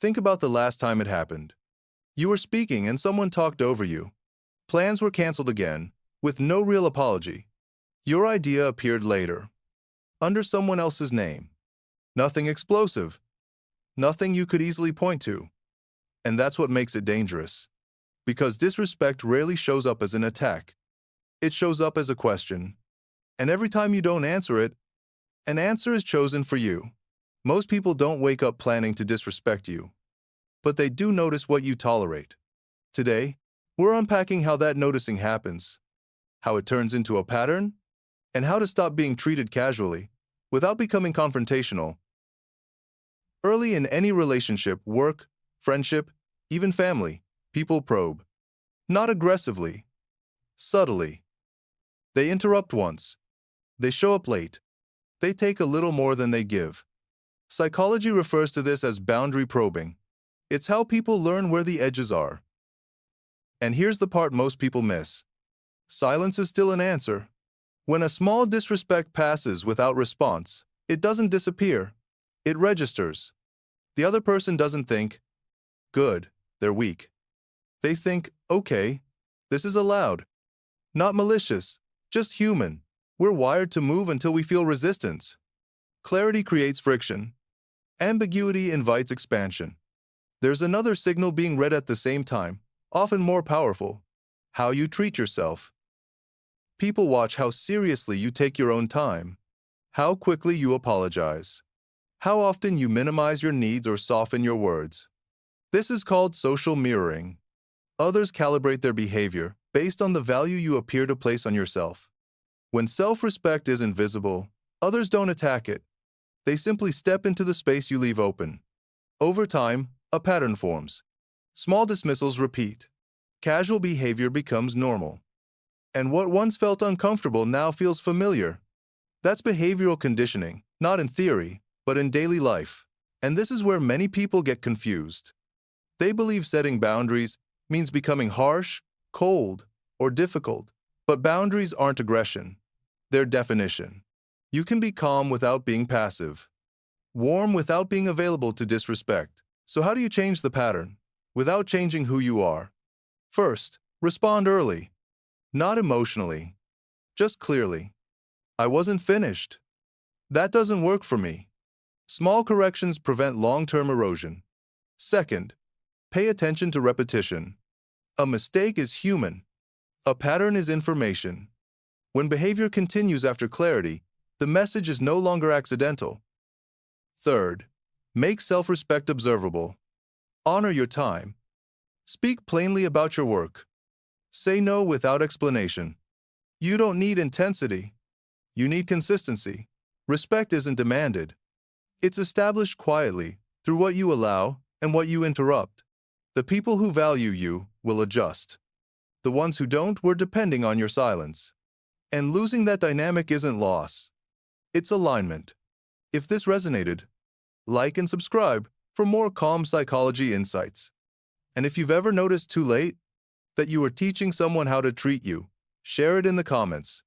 Think about the last time it happened. You were speaking and someone talked over you. Plans were canceled again, with no real apology. Your idea appeared later, under someone else's name. Nothing explosive. Nothing you could easily point to. And that's what makes it dangerous. Because disrespect rarely shows up as an attack. It shows up as a question. And every time you don't answer it, an answer is chosen for you. Most people don't wake up planning to disrespect you. But they do notice what you tolerate. Today, we're unpacking how that noticing happens, how it turns into a pattern, and how to stop being treated casually without becoming confrontational. Early in any relationship, work, friendship, even family, people probe. Not aggressively, subtly. They interrupt once. They show up late. They take a little more than they give. Psychology refers to this as boundary probing. It's how people learn where the edges are. And here's the part most people miss. Silence is still an answer. When a small disrespect passes without response, it doesn't disappear. It registers. The other person doesn't think, good, they're weak. They think, okay, this is allowed. Not malicious, just human. We're wired to move until we feel resistance. Clarity creates friction. Ambiguity invites expansion. There's another signal being read at the same time, often more powerful. How you treat yourself. People watch how seriously you take your own time, how quickly you apologize, how often you minimize your needs or soften your words. This is called social mirroring. Others calibrate their behavior based on the value you appear to place on yourself. When self-respect isn't visible, others don't attack it. They simply step into the space you leave open. Over time, a pattern forms. Small dismissals repeat. Casual behavior becomes normal. And what once felt uncomfortable now feels familiar. That's behavioral conditioning, not in theory, but in daily life. And this is where many people get confused. They believe setting boundaries means becoming harsh, cold, or difficult. But boundaries aren't aggression. They're definition. You can be calm without being passive. Warm without being available to disrespect. So how do you change the pattern without changing who you are? First, respond early. Not emotionally, just clearly. I wasn't finished. That doesn't work for me. Small corrections prevent long-term erosion. Second, pay attention to repetition. A mistake is human. A pattern is information. When behavior continues after clarity, the message is no longer accidental. Third, make self-respect observable. Honor your time. Speak plainly about your work. Say no without explanation. You don't need intensity. You need consistency. Respect isn't demanded. It's established quietly through what you allow and what you interrupt. The people who value you will adjust. The ones who don't were depending on your silence. And losing that dynamic isn't loss. It's alignment. If this resonated, like and subscribe for more calm psychology insights. And if you've ever noticed too late that you were teaching someone how to treat you, share it in the comments.